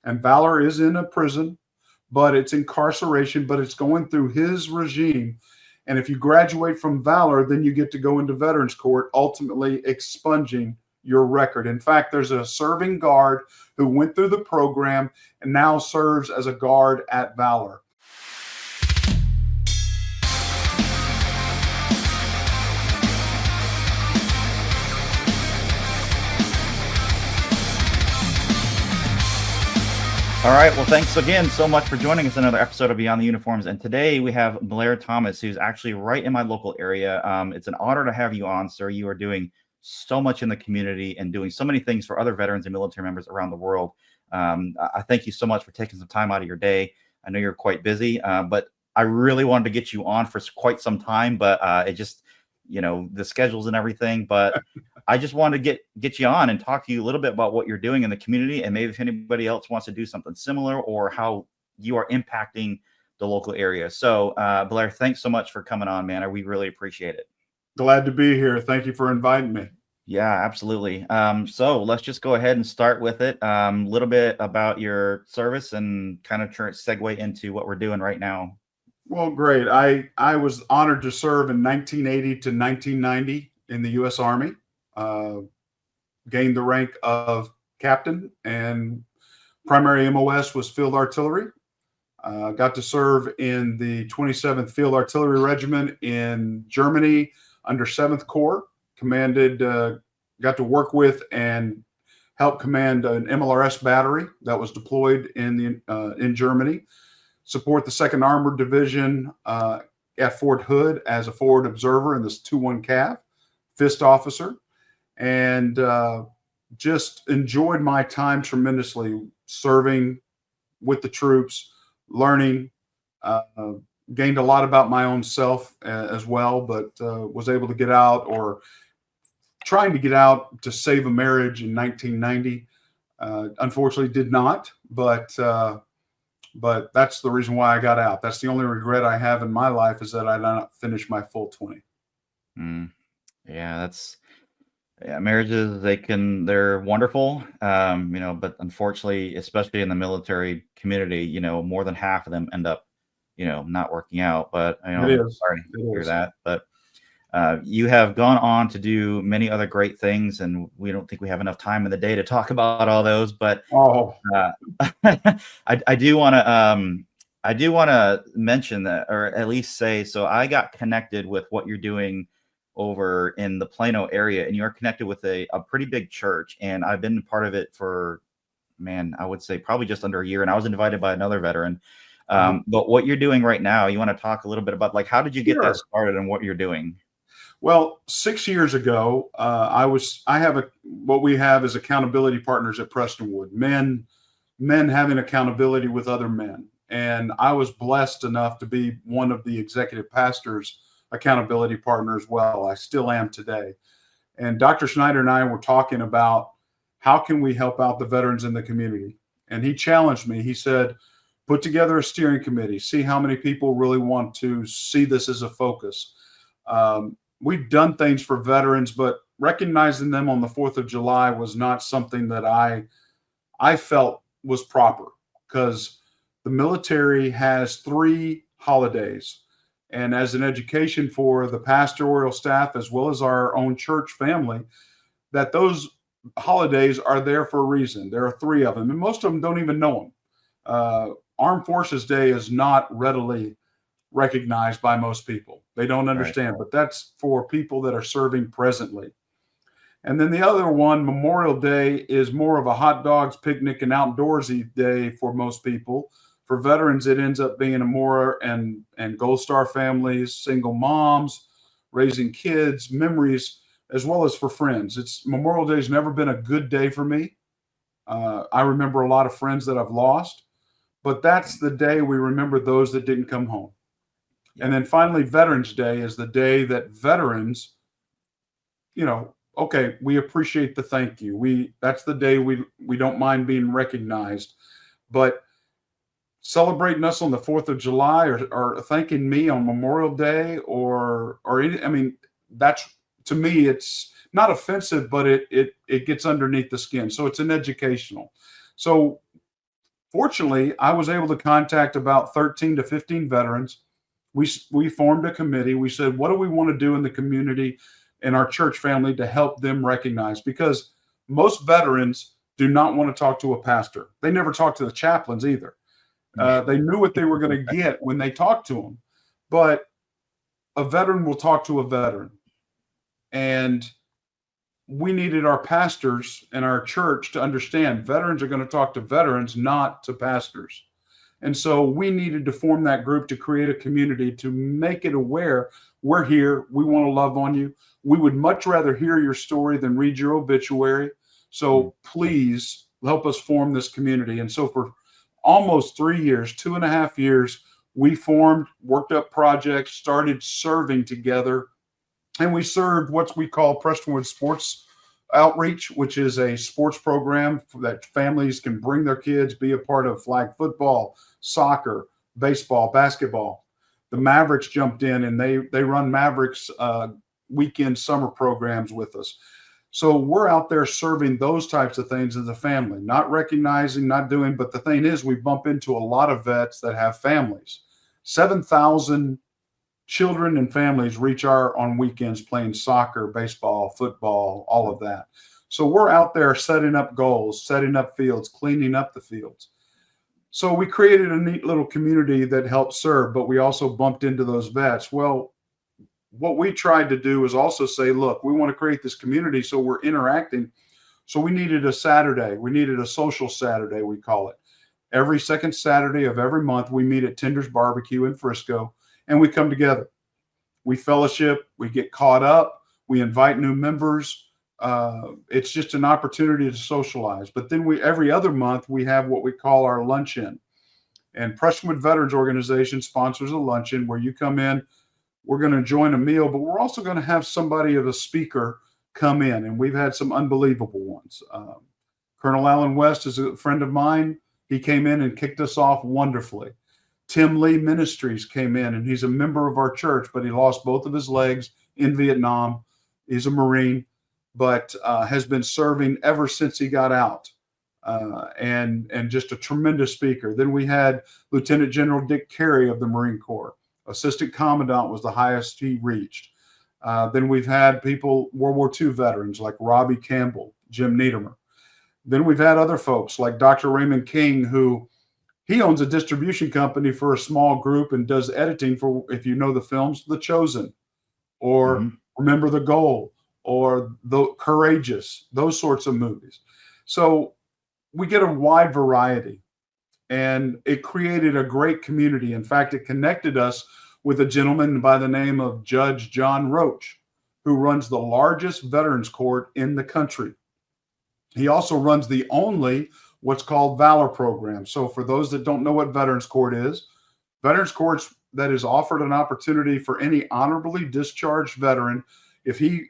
And Valor is in a prison, but it's incarceration, but it's going through his regime. And if you graduate from Valor, then you get to go into Veterans Court, ultimately expunging your record. In fact, there's a serving guard who went through the program and now serves as a guard at Valor. All right. Well, thanks again so much for joining us in another episode of Beyond the Uniforms. And today we have Blair Thomas, who's actually right in my local area. It's an honor to have you on, sir. You are doing so much in the community and doing so many things for other veterans and military members around the world. I thank you so much for taking some time out of your day. I know you're quite busy, but I really wanted to get you on for quite some time, but it just, the schedules and everything. But I just wanted to get you on and talk to you a little bit about what you're doing in the community, and maybe if anybody else wants to do something similar or how you are impacting the local area. So Blair, thanks so much for coming on, man. We really appreciate it. Glad to be here. Thank you for inviting me. Yeah, absolutely. So let's just go ahead and start with it. A little bit about your service and kind of segue into what we're doing right now. Well, great. I was honored to serve in 1980 to 1990 in the U.S. Army. Gained the rank of captain, and primary MOS was field artillery. Got to serve in the 27th Field Artillery Regiment in Germany under 7th Corps. Got to work with and help command an MLRS battery that was deployed in Germany. Support the 2nd Armored Division at Fort Hood as a forward observer in this 2-1 Cav, fist officer. And just enjoyed my time tremendously serving with the troops, learning, gained a lot about my own self as well, but was able to get out, or trying to get out to save a marriage in 1990. Unfortunately did not, but that's the reason why I got out. That's the only regret I have in my life, is that I did not finish my full 20. Yeah, marriages, they're wonderful, but unfortunately, especially in the military community, more than half of them end up, not working out. But I'm sorry to hear that. But you have gone on to do many other great things, and we don't think we have enough time in the day to talk about all those. But I do want to mention that, or at least say, so I got connected with what you're doing over in the Plano area, and you're connected with a pretty big church, and I've been part of it for, I would say probably just under a year, and I was invited by another veteran. But what you're doing right now, you want to talk a little bit about, like, how did you get that started and what you're doing? Well, 6 years ago, what we have is accountability partners at Prestonwood, men having accountability with other men. And I was blessed enough to be one of the executive pastors' accountability partner as well. I still am today. And Dr. Schneider and I were talking about how can we help out the veterans in the community. And he challenged me. He said, put together a steering committee, see how many people really want to see this as a focus. We've done things for veterans, but recognizing them on the 4th of July was not something that I felt was proper, because the military has 3 holidays. And as an education for the pastoral staff, as well as our own church family, that those holidays are there for a reason. There are 3 of them, and most of them don't even know them. Armed Forces Day is not readily recognized by most people. They don't understand, but that's for people that are serving presently. And then the other one, Memorial Day, is more of a hot dogs, picnic, and outdoorsy day for most people. For veterans, it ends up being a more and Gold Star families, single moms, raising kids, memories, as well as for friends. Memorial Day has never been a good day for me. I remember a lot of friends that I've lost, but that's the day we remember those that didn't come home. And then finally, Veterans Day is the day that veterans, okay, we appreciate the thank you. That's the day we don't mind being recognized, but celebrating us on the 4th of July or thanking me on Memorial Day that's, to me, it's not offensive, but it gets underneath the skin. So it's an educational. So Fortunately, I was able to contact about 13 to 15 veterans. We formed a committee. We said, what do we want to do in the community and our church family to help them recognize? Because most veterans do not want to talk to a pastor. They never talk to the chaplains either. They knew what they were going to get when they talked to them. But a veteran will talk to a veteran. And we needed our pastors and our church to understand veterans are going to talk to veterans, not to pastors. And so we needed to form that group to create a community to make it aware we're here. We want to love on you. We would much rather hear your story than read your obituary. So please help us form this community. And so for almost 3 years, 2.5 years, we formed, worked up projects, started serving together. And we served what we call Prestonwood Sports Outreach, which is a sports program that families can bring their kids, be a part of flag football, soccer, baseball, basketball. The Mavericks jumped in and they run Mavericks weekend summer programs with us. So we're out there serving those types of things as a family, not recognizing, not doing. But the thing is, we bump into a lot of vets that have families. 7,000 children and families reach our on weekends playing soccer, baseball, football, all of that. So we're out there setting up goals, setting up fields, cleaning up the fields. So we created a neat little community that helped serve, but we also bumped into those vets. Well, what we tried to do is also say, look, we want to create this community so we're interacting. So we needed a Saturday. We needed a social Saturday, we call it. Every second Saturday of every month, we meet at Tinder's Barbecue in Frisco, and we come together. We fellowship. We get caught up. We invite new members. It's just an opportunity to socialize. But then every other month, we have what we call our luncheon. And Prestonwood Veterans Organization sponsors a luncheon where you come in. We're going to enjoy a meal, but we're also going to have somebody of a speaker come in. And we've had some unbelievable ones. Colonel Allen West is a friend of mine. He came in and kicked us off wonderfully. Tim Lee Ministries came in, and he's a member of our church, but he lost both of his legs in Vietnam. He's a Marine, but has been serving ever since he got out, and just a tremendous speaker. Then we had Lieutenant General Dick Carey of the Marine Corps. Assistant Commandant was the highest he reached. Then we've had people, World War II veterans like Robbie Campbell, Jim Niedermer. Then we've had other folks like Dr. Raymond King, who he owns a distribution company for a small group and does editing for, if you know the films, The Chosen, or Remember the Goal, or The Courageous, those sorts of movies. So we get a wide variety, and it created a great community. In fact, it connected us with a gentleman by the name of Judge John Roach, who runs the largest veterans court in the country. He also runs the only what's called Valor program. So for those that don't know what Veterans Court is, Veterans Court's that is offered an opportunity for any honorably discharged veteran, if he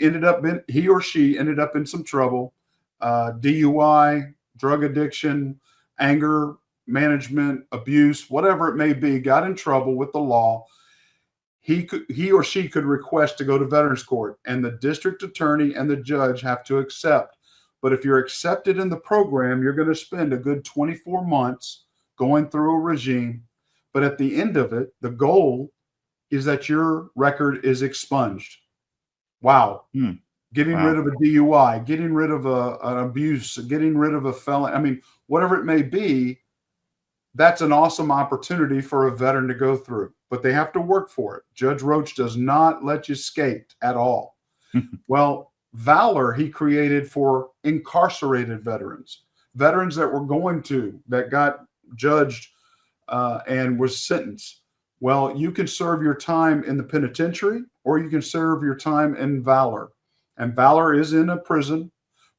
or she ended up in some trouble, DUI, drug addiction, anger management, abuse, whatever it may be, got in trouble with the law, he or she could request to go to Veterans Court, and the district attorney and the judge have to accept. But if you're accepted in the program, you're going to spend a good 24 months going through a regime. But at the end of it, the goal is that your record is expunged. Wow. Getting rid of a DUI, getting rid of an abuse, getting rid of a felon. I mean, whatever it may be, that's an awesome opportunity for a veteran to go through. But they have to work for it. Judge Roach does not let you skate at all. Well, Valor he created for incarcerated veterans that got judged and was sentenced. Well, you can serve your time in the penitentiary, or you can serve your time in Valor. And Valor is in a prison,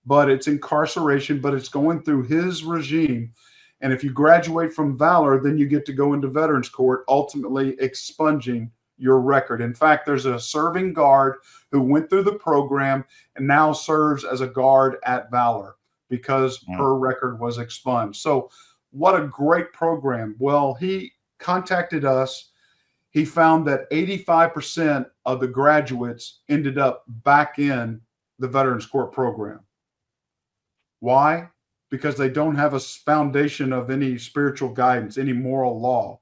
but it's incarceration, but it's going through his regime. And if you graduate from Valor, then you get to go into Veterans Court, ultimately expunging your record. In fact, there's a serving guard who went through the program and now serves as a guard at Valor because her record was expunged. So what a great program. Well, he contacted us. He found that 85% of the graduates ended up back in the Veterans Court program. Why? because they don't have a foundation of any spiritual guidance, any moral law.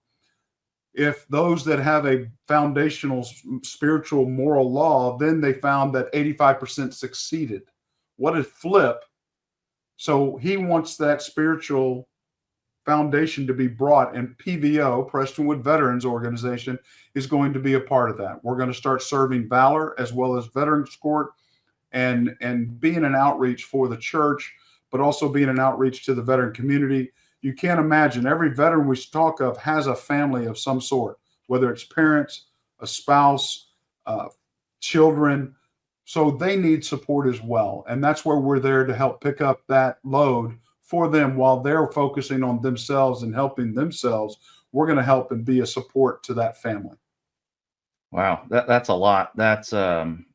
If those that have a foundational spiritual moral law, then they found that 85% succeeded. What a flip. So he wants that spiritual foundation to be brought, and PVO, Prestonwood Veterans Organization, is going to be a part of that. We're going to start serving Valor as well as Veterans Court, and being an outreach for the church, but also being an outreach to the veteran community. You can't imagine, every veteran we talk of has a family of some sort, whether it's parents, a spouse, children. So they need support as well. And that's where we're there to help pick up that load for them while they're focusing on themselves and helping themselves. We're going to help and be a support to that family. Wow, that's a lot. That's and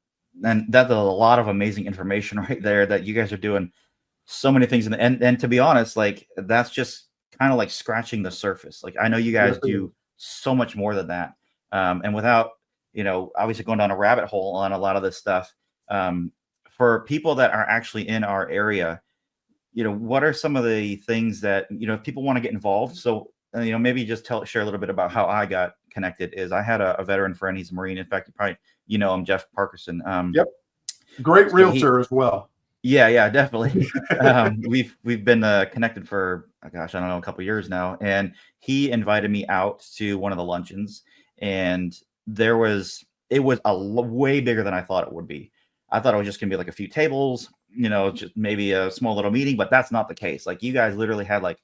that's a lot of amazing information right there, that you guys are doing so many things. And to be honest, like, that's just kind of like scratching the surface. Like, I know you guys do so much more than that. And without, obviously going down a rabbit hole on a lot of this stuff, for people that are actually in our area, what are some of the things that, if people want to get involved? So, maybe just share a little bit about how I got connected. Is I had a veteran friend. He's a Marine. In fact, you probably, him, Jeff Parkerson. Yep. Great realtor as well. Yeah, definitely. We've been connected for, gosh, I don't know, a couple of years now. And he invited me out to one of the luncheons, and it was way bigger than I thought it would be. I thought it was just gonna be like a few tables, just maybe a small little meeting, but that's not the case. Like, you guys literally had, like,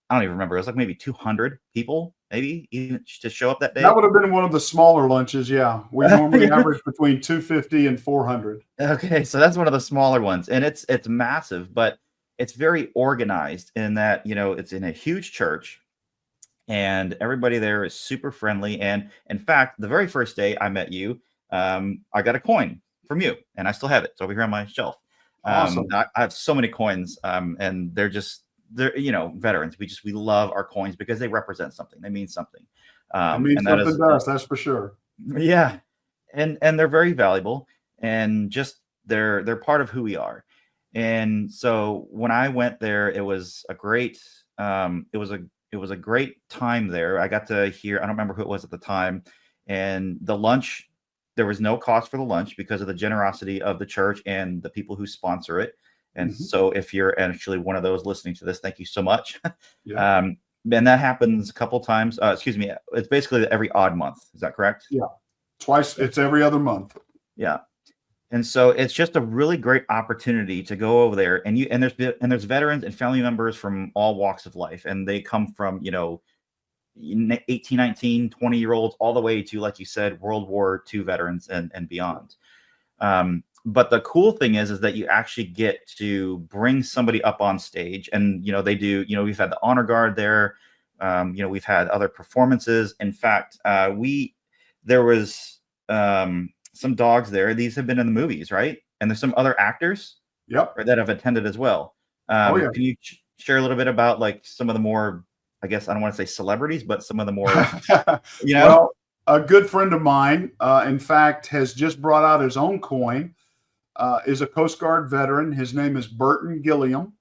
I don't even remember. It was like maybe 200 people, maybe, even to show up that day. That would have been one of the smaller lunches. Yeah. We normally average between 250 and 400. Okay. So that's one of the smaller ones, and it's massive, but it's very organized in that, it's in a huge church, and everybody there is super friendly. And in fact, the very first day I met you, I got a coin from you, and I still have it. It's over here on my shelf. Awesome. I have so many coins, and they're veterans. We love our coins because they represent something. They mean something. It means something to us, that's for sure. Yeah. And they're very valuable, and just they're part of who we are. And so when I went there, it was a great it was a great time there. I got to hear, I don't remember who it was at the time, and the lunch, there was no cost for the lunch because of the generosity of the church and the people who sponsor it. And so if you're actually one of those listening to this, thank you so much. Yeah. And that happens a couple times. It's basically every odd month. Is that correct? Yeah. Twice. It's every other month. Yeah. And so it's just a really great opportunity to go over there, and there's veterans and family members from all walks of life, and they come from 18, 19, 20-year-olds all the way to, like you said, World War II veterans and beyond. But the cool thing is that you actually get to bring somebody up on stage, and they do. We've had the honor guard there. We've had other performances. In fact, there was some dogs there. These have been in the movies, right? And there's some other actors, yep, that have attended as well. Can you share a little bit about, like, some of the more, I guess I don't want to say celebrities, but some of the more, Well, a good friend of mine, in fact, has just brought out his own coin. Is a Coast Guard veteran. His name is Burton Gilliam.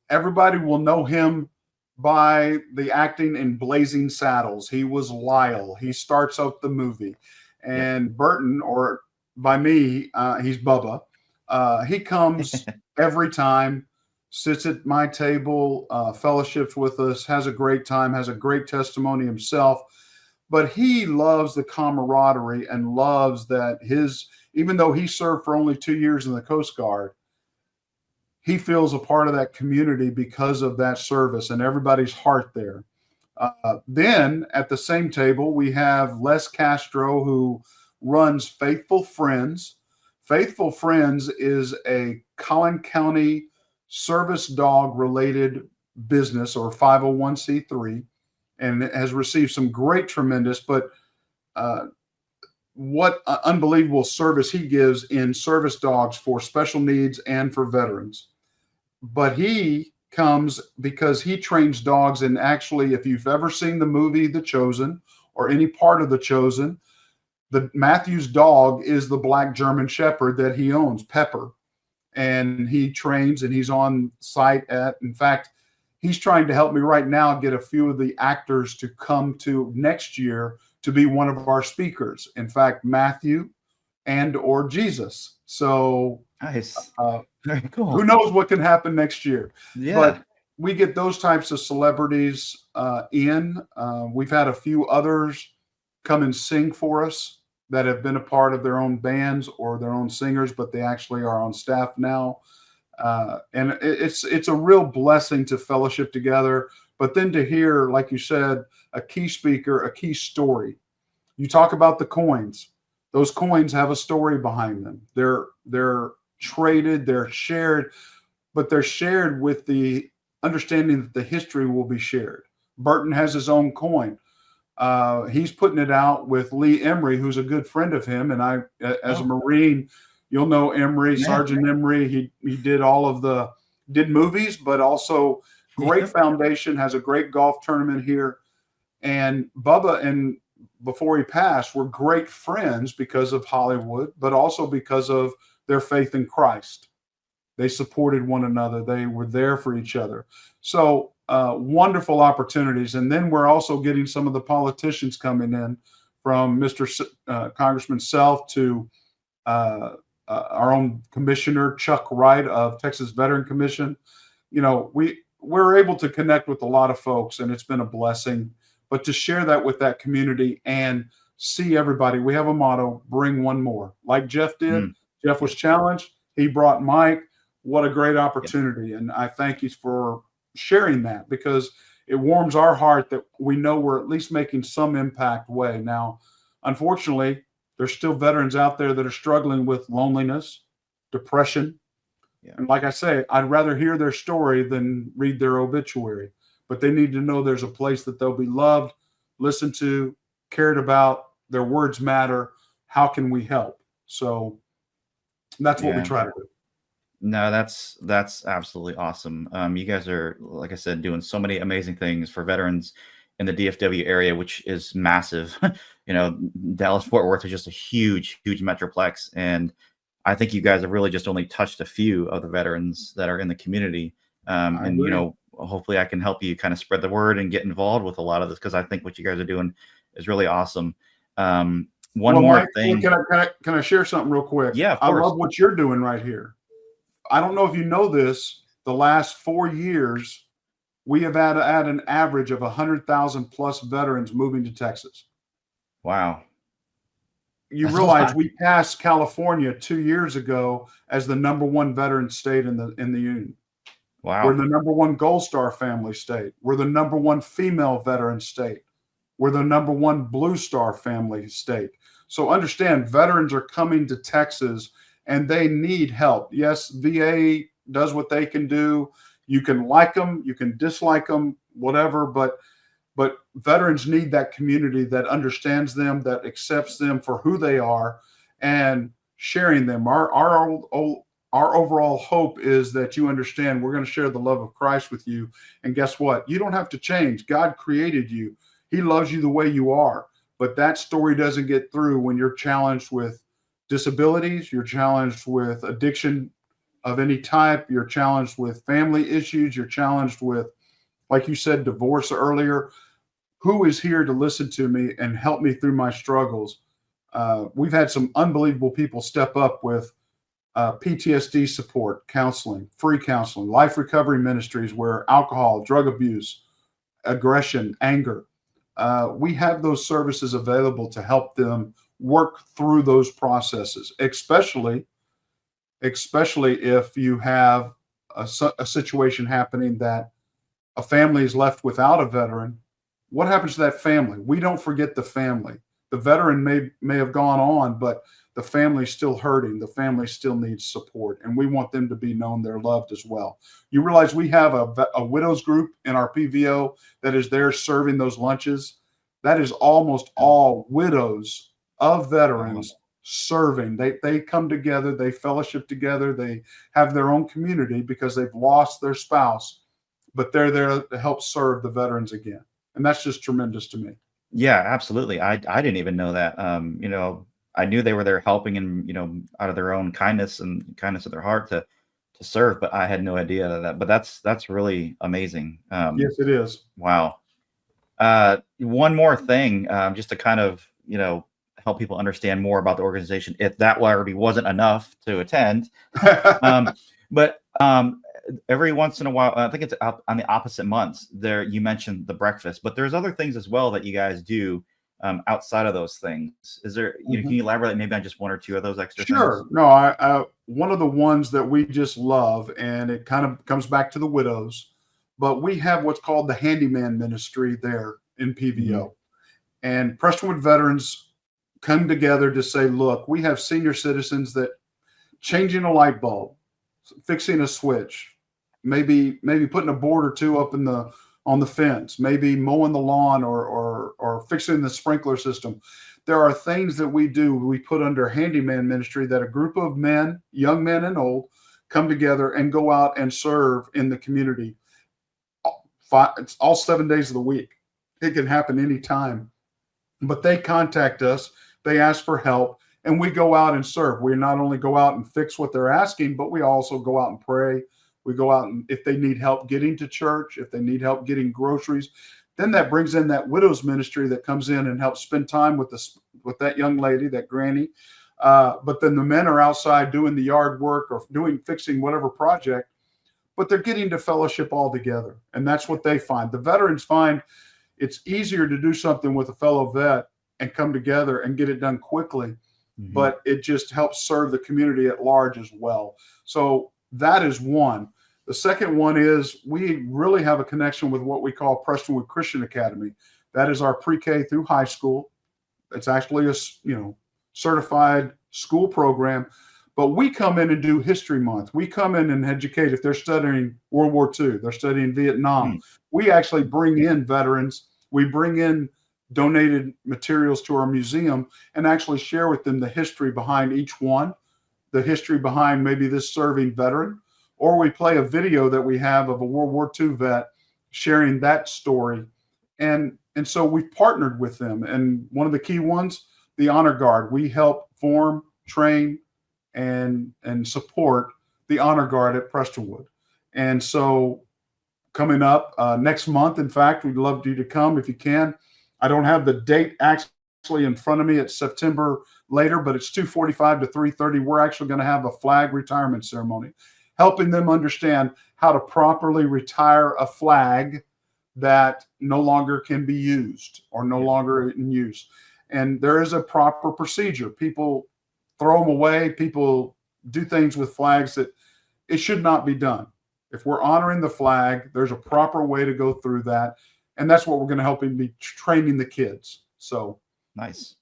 Everybody will know him by the acting in Blazing Saddles. He was Lyle. He starts out the movie. And Burton, or by me, he's Bubba. He comes every time, sits at my table, fellowships with us, has a great time, has a great testimony himself. But he loves the camaraderie and loves that even though he served for only 2 years in the Coast Guard, he feels a part of that community because of that service and everybody's heart there. Then at the same table, we have Les Castro, who runs Faithful Friends. Faithful Friends is a Collin County service dog related business, or 501c3, and it has received some great, tremendous, but what unbelievable service he gives in service dogs for special needs and for veterans. But he comes because he trains dogs. And actually, if you've ever seen the movie The Chosen or any part of The Chosen, Matthew's dog is the black German Shepherd that he owns, Pepper. and he trains and he's on site in fact, he's trying to help me right now get a few of the actors to come to next year to be one of our speakers. In fact, Matthew and or Jesus. So Nice. Very cool. who knows what can happen next year? Yeah. But we get those types of celebrities in. We've had a few others come and sing for us that have been a part of their own bands or their own singers, but they actually are on staff now. And it's a real blessing to fellowship together. But then to hear, like you said, a key speaker, a key story. You talk about the coins. Those coins have a story behind them. They're traded, they're shared, but they're shared with the understanding that the history will be shared. Burton has his own coin. He's putting it out with Lee Emery, who's a good friend of him. And I, as a Marine, you'll know Emery, Sergeant Emery. He did did movies, but also great foundation, has a great golf tournament here. And Bubba, and before he passed, were great friends because of Hollywood, but also because of their faith in Christ. They supported one another. They were there for each other. So wonderful opportunities. And then we're also getting some of the politicians coming in, from Mr. Congressman Self to our own Commissioner Chuck Wright of Texas Veteran Commission. You know, we're able to connect with a lot of folks, and it's been a blessing. But to share that with that community and see everybody, we have a motto: bring one more. Like Jeff did. Jeff was challenged. He brought Mike. What a great opportunity. And I thank you for sharing that, because it warms our heart that we know we're at least making some impact way. Now, unfortunately, there's still veterans out there that are struggling with loneliness, depression. And like I say, I'd rather hear their story than read their obituary. But they need to know there's a place that they'll be loved, listened to, cared about. Their words matter. How can we help? So that's what we try to do. No, that's absolutely awesome. You guys are, like I said, doing so many amazing things for veterans in the DFW area, which is massive. You know, Dallas-Fort Worth is just a huge, huge metroplex. And I think you guys have really just only touched a few of the veterans that are in the community. And, you know, hopefully I can help you kind of spread the word and get involved with a lot of this, because I think what you guys are doing is really awesome. One more Mike, thing. Can I share something real quick? Yeah, of I course. love what you're doing right here. I don't know if you know this, the last 4 years, we have had an average of 100,000 plus veterans moving to Texas. Wow. You realize we passed California 2 years ago as the #1 veteran state in the union. Wow. We're the #1 Gold Star family state. We're the #1 female veteran state. We're the #1 Blue Star family state. So understand, veterans are coming to Texas and they need help. Yes, VA does what they can do. You can like them, you can dislike them, whatever, but veterans need that community that understands them, that accepts them for who they are, and sharing them. Our overall hope is that you understand we're going to share the love of Christ with you. And guess what? You don't have to change. God created you. He loves you the way you are. But that story doesn't get through when you're challenged with disabilities, you're challenged with addiction of any type, you're challenged with family issues, you're challenged with, like you said, divorce earlier. Who is here to listen to me and help me through my struggles? We've had some unbelievable people step up with PTSD support, counseling, free counseling, life recovery ministries where alcohol, drug abuse, aggression, anger. We have those services available to help them work through those processes, especially if you have a situation happening that a family is left without a veteran. What happens to that family? We don't forget the family. The veteran may have gone on, but the family's still hurting. The family still needs support, and we want them to be known they're loved as well. You realize we have a widows group in our PVO that is there serving those lunches. That is almost all widows of veterans serving. They come together, they fellowship together, they have their own community because they've lost their spouse, but they're there to help serve the veterans again. And that's just tremendous to me. Yeah, absolutely. I didn't even know that. You know, I knew they were there helping and, you know, out of their own kindness and kindness of their heart to to serve, but I had no idea that. But that's really amazing. Yes, it is. Wow. One more thing, just to kind of, help people understand more about the organization, if that already wasn't enough to attend. But every once in a while, I think it's on the opposite months there, you mentioned the breakfast, but there's other things as well that you guys do outside of those things. Is there, can you elaborate maybe on just one or two of those extra things? Sure. No, I one of the ones that we just love, and it kind of comes back to the widows, but we have what's called the handyman ministry there in PVO. And Prestonwood veterans come together to say, look, we have senior citizens that changing a light bulb, fixing a switch, maybe putting a board or two up on the fence, maybe mowing the lawn or fixing the sprinkler system. There are things that we do, we put under handyman ministry, that a group of men, young men and old, come together and go out and serve in the community. It's all 7 days of the week. It can happen anytime. But they contact us, they ask for help, and we go out and serve. We not only go out and fix what they're asking, but we also go out and pray. We go out, and if they need help getting to church, if they need help getting groceries, then that brings in that widows ministry that comes in and helps spend time with that young lady, that granny. But then the men are outside doing the yard work or fixing whatever project, but they're getting to fellowship all together. And that's what they find. The veterans find it's easier to do something with a fellow vet and come together and get it done quickly, but it just helps serve the community at large as well. So that is one. The second one is we really have a connection with what we call Prestonwood Christian Academy. That is our pre-K through high school. It's actually a certified school program, but we come in and do History Month. We come in and educate. If they're studying World War II, they're studying Vietnam, we actually bring in veterans. We bring in donated materials to our museum and actually share with them the history behind each one, the history behind maybe this serving veteran, or we play a video that we have of a World War II vet sharing that story. And so we've partnered with them. And one of the key ones, the Honor Guard. We help form, train, and support the Honor Guard at Prestonwood. And so coming up next month, in fact, we'd love you to come if you can. I don't have the date actually in front of me. It's September later, but it's 2:45 to 3:30. We're actually going to have a flag retirement ceremony, helping them understand how to properly retire a flag that no longer can be used or no longer in use. And there is a proper procedure. People throw them away. People do things with flags that it should not be done. If we're honoring the flag, there's a proper way to go through that. And that's what we're going to help him be training the kids. So nice.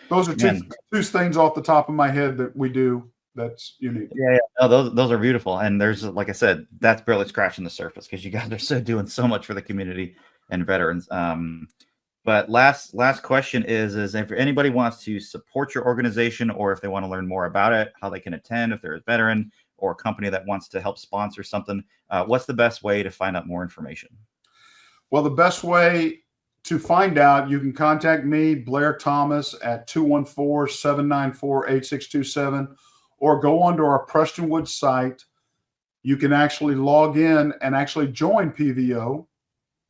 Those are two things off the top of my head that we do that's unique. Yeah. No, those are beautiful. And there's, like I said, that's barely scratching the surface because you guys are doing so much for the community and veterans. But last question is if anybody wants to support your organization or if they want to learn more about it, how they can attend, if they're a veteran or a company that wants to help sponsor something, what's the best way to find out more information? Well, the best way to find out, you can contact me, Blair Thomas, at 214-794-8627, or go onto our Prestonwood site. You can actually log in and actually join PVO,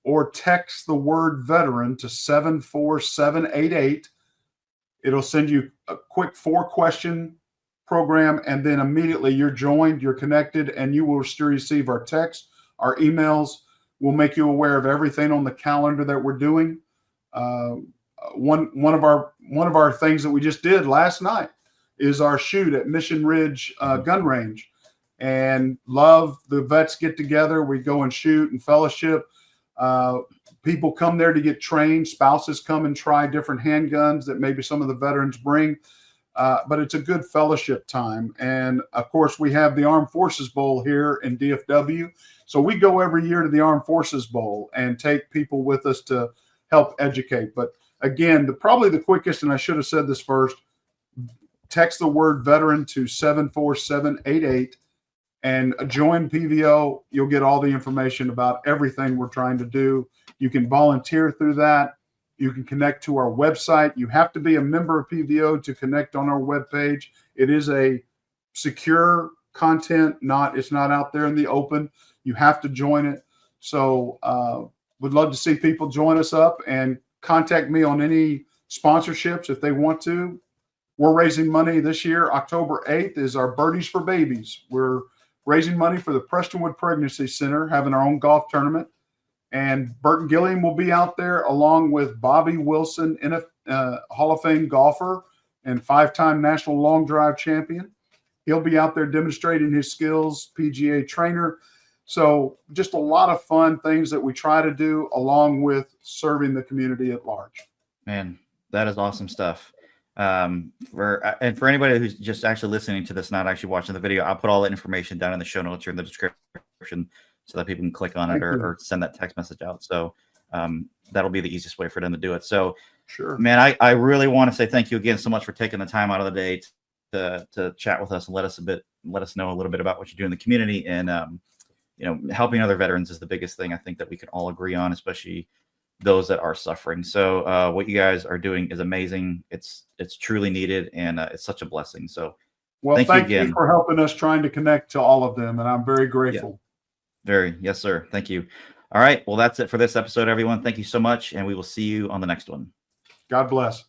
or text the word veteran to 74788. It'll send you a quick 4-question program, and then immediately you're joined, you're connected, and you will still receive our text, our emails. We'll make you aware of everything on the calendar that we're doing. One of our things that we just did last night is our shoot at Mission Ridge Gun Range, and love the vets get together. We go and shoot and fellowship. People come there to get trained. Spouses come and try different handguns that maybe some of the veterans bring. But it's a good fellowship time. And of course, we have the Armed Forces Bowl here in DFW. So we go every year to the Armed Forces Bowl and take people with us to help educate. But again, probably the quickest, and I should have said this first, text the word veteran to 74788 and join PVO. You'll get all the information about everything we're trying to do. You can volunteer through that. You can connect to our website. You have to be a member of PVO to connect on our webpage. It is a secure, content. It's not out there in the open. You have to join it. So would love to see people join us up and contact me on any sponsorships if they want to. We're raising money this year. October 8th is our Birdies for Babies. We're raising money for the Prestonwood Pregnancy Center, having our own golf tournament. And Burton Gilliam will be out there along with Bobby Wilson, Hall of Fame golfer and 5-time national long drive champion. He'll be out there demonstrating his skills, PGA trainer. So just a lot of fun things that we try to do along with serving the community at large. Man, that is awesome stuff. For anybody who's just actually listening to this, not actually watching the video, I'll put all that information down in the show notes or in the description so that people can click on it or send that text message out. So that'll be the easiest way for them to do it. So sure, man, I really want to say thank you again so much for taking the time out of the day to chat with us and let us know a little bit about what you do in the community. And helping other veterans is the biggest thing I think that we can all agree on, especially those that are suffering. So what you guys are doing is amazing. It's truly needed, and it's such a blessing. So well, thank you for helping us trying to connect to all of them, and I'm very grateful. Yes, sir. Thank you. All right. Well, that's it for this episode, everyone. Thank you so much, and we will see you on the next one. God bless.